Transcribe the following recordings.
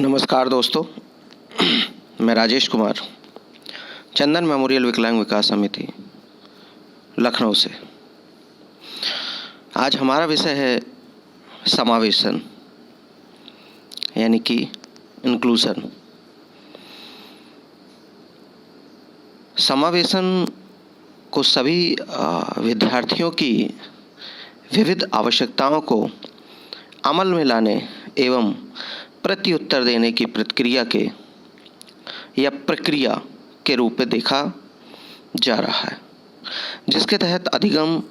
नमस्कार दोस्तों, मैं राजेश कुमार, चंदन मेमोरियल विकलांग विकास समिति, लखनऊ से। आज हमारा विषय है समावेशन यानी कि इंक्लूजन। समावेशन को सभी विद्यार्थियों की विविध आवश्यकताओं को अमल में लाने एवं प्रत्युत्तर देने की प्रक्रिया के रूप में देखा जा रहा है, जिसके तहत अधिगम,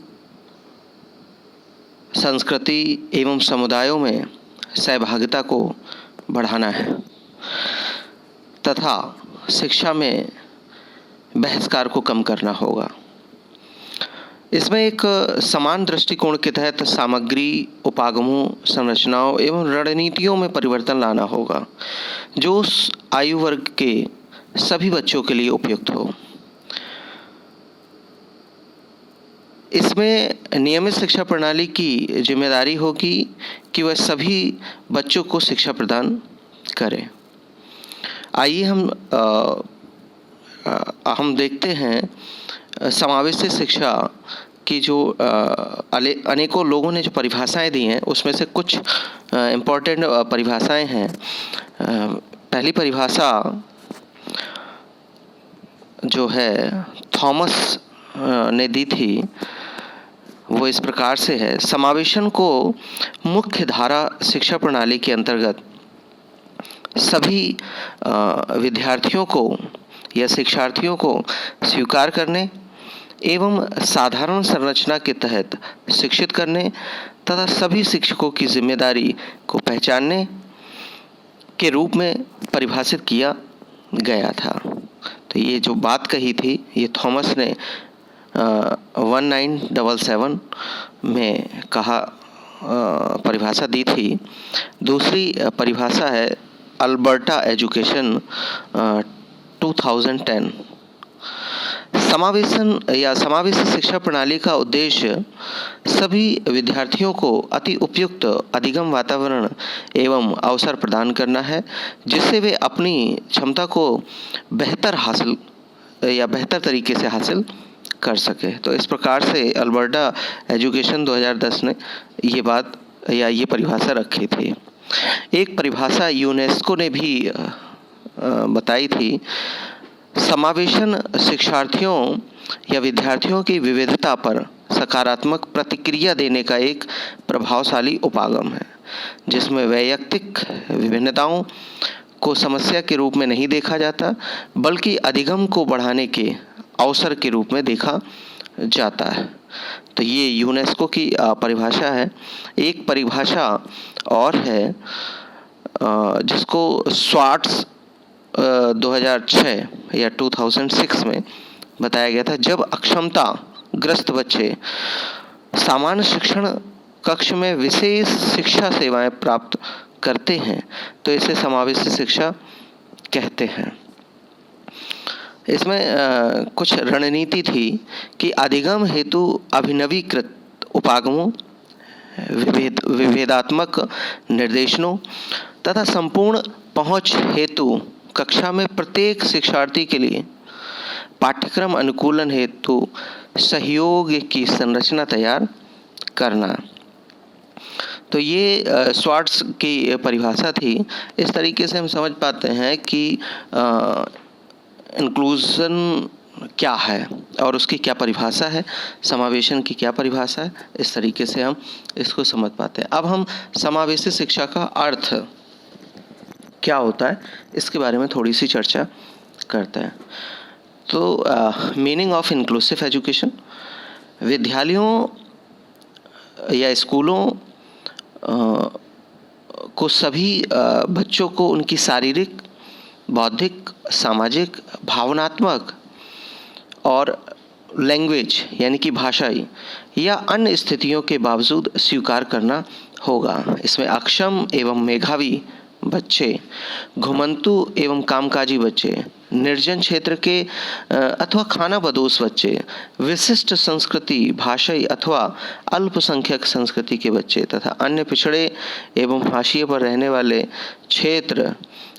संस्कृति एवं समुदायों में सहभागिता को बढ़ाना है तथा शिक्षा में बहिष्कार को कम करना होगा। इसमें एक समान दृष्टिकोण के तहत सामग्री, उपागमों, संरचनाओं एवं रणनीतियों में परिवर्तन लाना होगा जो उस आयु वर्ग के सभी बच्चों के लिए उपयुक्त हो। इसमें नियमित शिक्षा प्रणाली की जिम्मेदारी होगी कि वह सभी बच्चों को शिक्षा प्रदान करे। आइए हम देखते हैं समावेशी शिक्षा की जो अनेकों लोगों ने जो परिभाषाएं दी हैं, उसमें से कुछ इम्पोर्टेंट परिभाषाएं हैं। पहली परिभाषा जो है थॉमस ने दी थी, वो इस प्रकार से है। समावेशन को मुख्य धारा शिक्षा प्रणाली के अंतर्गत सभी विद्यार्थियों को या शिक्षार्थियों को स्वीकार करने एवं साधारण संरचना के तहत शिक्षित करने तथा सभी शिक्षकों की जिम्मेदारी को पहचानने के रूप में परिभाषित किया गया था। तो ये जो बात कही थी, ये थॉमस ने 1977 में कहा परिभाषा दी थी। दूसरी परिभाषा है अल्बर्टा एजुकेशन 2010। समावेशी शिक्षा प्रणाली का उद्देश्य सभी विद्यार्थियों को अति उपयुक्त अधिगम वातावरण एवं अवसर प्रदान करना है, जिससे वे अपनी क्षमता को बेहतर तरीके से हासिल कर सके। तो इस प्रकार से अल्बर्टा एजुकेशन 2010 ने ये परिभाषा रखी थी। एक परिभाषा यूनेस्को ने भी बताई थी। समावेशन शिक्षार्थियों या विद्यार्थियों की विविधता पर सकारात्मक प्रतिक्रिया देने का एक प्रभावशाली उपागम है, जिसमें वैयक्तिक विभिन्नताओं को समस्या के रूप में नहीं देखा जाता, बल्कि अधिगम को बढ़ाने के अवसर के रूप में देखा जाता है। तो ये यूनेस्को की परिभाषा है। एक परिभाषा और है जिसको स्वार्ट्स 2006 या 2006 में बताया गया था। जब अक्षमता ग्रस्त बच्चे सामान्य शिक्षण कक्ष में विशेष शिक्षा सेवाएं प्राप्त करते हैं तो इसे समावेशी शिक्षा कहते हैं। इसमें कुछ रणनीति थी कि अधिगम हेतु अभिनवीकृत उपागमों, विभेदात्मक निर्देशनों तथा संपूर्ण पहुंच हेतु कक्षा में प्रत्येक शिक्षार्थी के लिए पाठ्यक्रम अनुकूलन हेतु सहयोग की संरचना तैयार करना। तो ये स्वार्ट्स की परिभाषा थी। इस तरीके से हम समझ पाते हैं कि इंक्लूजन क्या है और उसकी क्या परिभाषा है, समावेशन की क्या परिभाषा है। इस तरीके से हम इसको समझ पाते हैं। अब हम समावेशी शिक्षा का अर्थ क्या होता है इसके बारे में थोड़ी सी चर्चा करते हैं। तो मीनिंग ऑफ इंक्लूसिव एजुकेशन, विद्यालयों या स्कूलों को सभी बच्चों को उनकी शारीरिक, बौद्धिक, सामाजिक, भावनात्मक और लैंग्वेज यानी कि भाषाई या अन्य स्थितियों के बावजूद स्वीकार करना होगा। इसमें अक्षम एवं मेधावी बच्चे, घुमंतु एवं कामकाजी बच्चे, निर्जन क्षेत्र के अथवा खानाबदोश बच्चे, विशिष्ट संस्कृति, भाषाई अथवा अल्पसंख्यक संस्कृति के बच्चे तथा अन्य पिछड़े एवं हाशिए पर रहने वाले क्षेत्र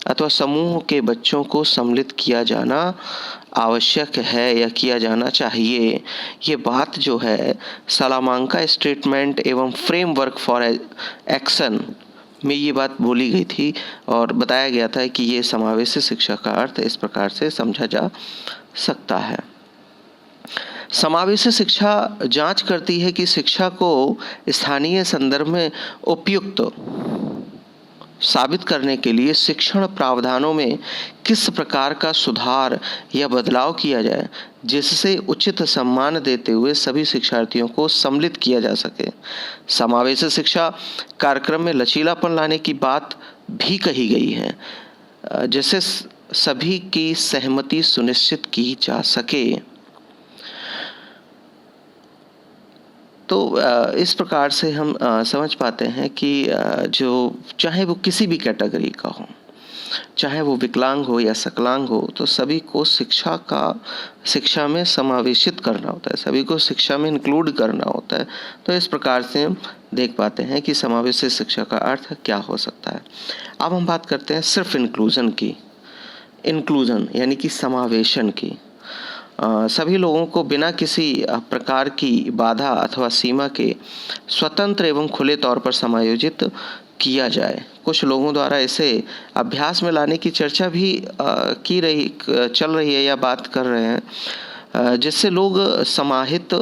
अथवा समूह के बच्चों को सम्मिलित किया जाना आवश्यक है या किया जाना चाहिए। ये बात जो है salamanca स्टेटमेंट एवं फ्रेमवर्क फॉर एक्शन में ये बात बोली गई थी और बताया गया था कि ये समावेशी शिक्षा का अर्थ इस प्रकार से समझा जा सकता है। समावेशी शिक्षा जांच करती है कि शिक्षा को स्थानीय संदर्भ में उपयुक्त साबित करने के लिए शिक्षण प्रावधानों में किस प्रकार का सुधार या बदलाव किया जाए जिससे उचित सम्मान देते हुए सभी शिक्षार्थियों को सम्मिलित किया जा सके। समावेशी शिक्षा कार्यक्रम में लचीलापन लाने की बात भी कही गई है जिससे सभी की सहमति सुनिश्चित की जा सके। तो इस प्रकार से हम समझ पाते हैं कि जो चाहे वो किसी भी कैटेगरी का हो, चाहे वो विकलांग हो या सकलांग हो, तो सभी को शिक्षा में समावेशित करना होता है, सभी को शिक्षा में इंक्लूड करना होता है। तो इस प्रकार से हम देख पाते हैं कि समावेशी शिक्षा का अर्थ क्या हो सकता है। अब हम बात करते हैं सिर्फ इंक्लूजन की। इंक्लूजन यानी कि समावेशन की। सभी लोगों को बिना किसी प्रकार की बाधा अथवा सीमा के स्वतंत्र एवं खुले तौर पर समायोजित किया जाए। कुछ लोगों द्वारा इसे अभ्यास में लाने की चर्चा भी चल रही है या बात कर रहे हैं जिससे लोग समाहित,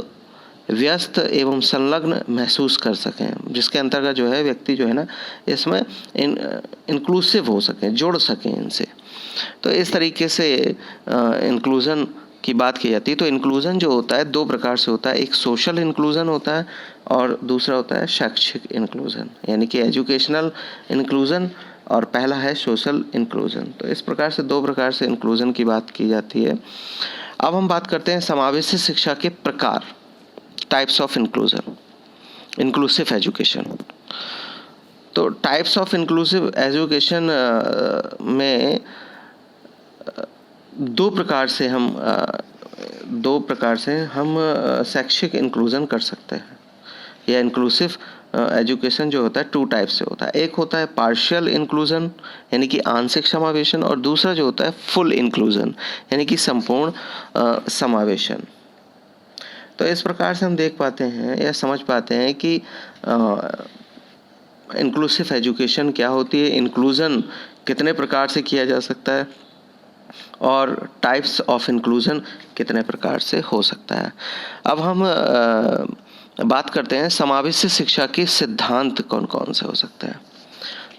व्यस्त एवं संलग्न महसूस कर सकें, जिसके अंतर्गत जो है व्यक्ति जो है ना इसमें इंक्लूसिव हो सकें, जुड़ सकें इनसे। तो इस तरीके से इंक्लूजन की बात की जाती है। तो इंक्लूजन जो होता है दो प्रकार से होता है, एक सोशल इंक्लूजन होता है और दूसरा होता है शैक्षिक इंक्लूजन यानी कि एजुकेशनल इंक्लूजन, और पहला है सोशल इंक्लूजन। तो इस प्रकार से दो प्रकार से इंक्लूजन की बात की जाती है। अब हम बात करते हैं समावेशी शिक्षा के प्रकार, types of inclusion, inclusive education. तो टाइप्स ऑफ इंक्लूसिव एजुकेशन में दो प्रकार से हम शैक्षिक इंक्लूजन कर सकते हैं। या इंक्लूसिव एजुकेशन जो होता है टू टाइप से होता है। एक होता है पार्शियल इंक्लूजन यानी कि आंशिक समावेशन, और दूसरा जो होता है फुल इंक्लूजन यानी कि संपूर्ण समावेशन। तो इस प्रकार से हम देख पाते हैं या समझ पाते हैं कि इंक्लूसिव एजुकेशन क्या होती है, इंक्लूजन कितने प्रकार से किया जा सकता है और टाइप्स ऑफ इंक्लूजन कितने प्रकार से हो सकता है। अब हम बात करते हैं समावेशी शिक्षा के सिद्धांत कौन कौन से हो सकते हैं।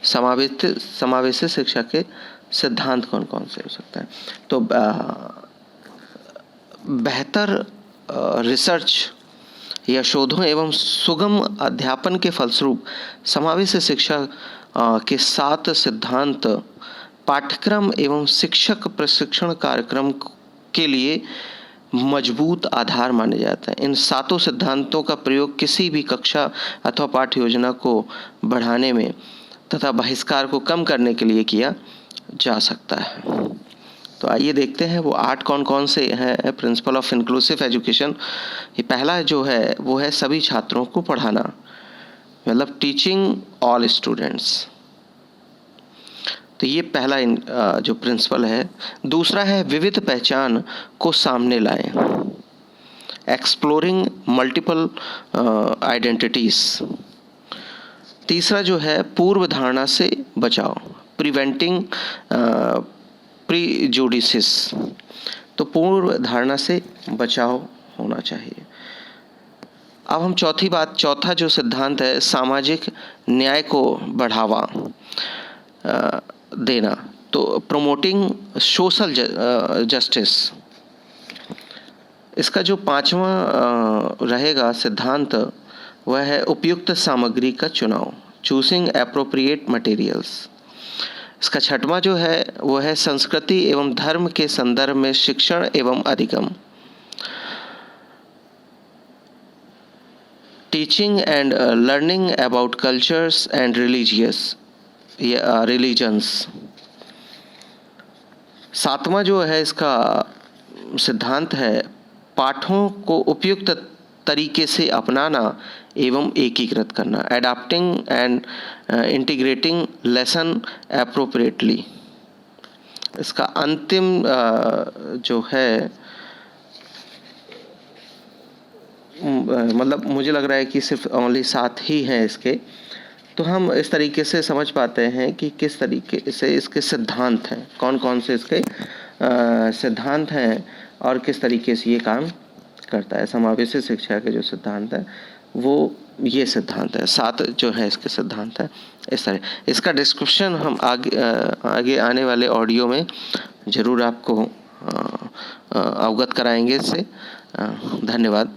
समावेशी शिक्षा के सिद्धांत कौन कौन से हो सकते हैं। तो बेहतर रिसर्च या शोधों एवं सुगम अध्यापन के फलस्वरूप समावेशी शिक्षा के 7 सिद्धांत पाठ्यक्रम एवं शिक्षक प्रशिक्षण कार्यक्रम के लिए मजबूत आधार माने जाते हैं। इन 7 सिद्धांतों का प्रयोग किसी भी कक्षा अथवा पाठ्य योजना को बढ़ाने में तथा बहिष्कार को कम करने के लिए किया जा सकता है। तो आइए देखते हैं वो 8 कौन कौन से हैं प्रिंसिपल ऑफ इंक्लूसिव एजुकेशन। ये पहला जो है वो है सभी छात्रों को पढ़ाना, मतलब टीचिंग ऑल स्टूडेंट्स। तो ये पहला जो प्रिंसिपल है। दूसरा है विविध पहचान को सामने लाएं, एक्सप्लोरिंग मल्टीपल आइडेंटिटीज। तीसरा जो है पूर्व धारणा से बचाओ, प्रिवेंटिंग प्रीजुडिसेस। तो पूर्व धारणा से बचाव होना चाहिए। अब हम चौथा जो सिद्धांत है सामाजिक न्याय को बढ़ावा देना, तो प्रोमोटिंग सोशल जस्टिस। इसका जो 5वां रहेगा सिद्धांत वह है उपयुक्त सामग्री का चुनाव, चूजिंग एप्रोप्रिएट मटेरियल्स। इसका 6वां जो है वो है संस्कृति एवं धर्म के संदर्भ में शिक्षण एवं अधिगम, teaching and learning about cultures and religious religions. सातवां जो है इसका सिद्धांत है, पाठों को उपयुक्त तरीके से अपनाना एवं एकीकृत करना, adapting and integrating lesson appropriately. इसका अंतिम जो है मतलब मुझे लग रहा है कि सिर्फ ओनली 7 ही हैं इसके, तो हम इस तरीके से समझ पाते हैं कि किस तरीके से इसके सिद्धांत हैं, कौन कौन से इसके सिद्धांत हैं और किस तरीके से ये काम करता है। समावेशी शिक्षा के जो सिद्धांत है वो ये सिद्धांत है, 7 जो है इसके सिद्धांत हैं इस तरह। इसका डिस्क्रिप्शन हम आगे आने वाले ऑडियो में ज़रूर आपको अवगत कराएंगे इससे। धन्यवाद।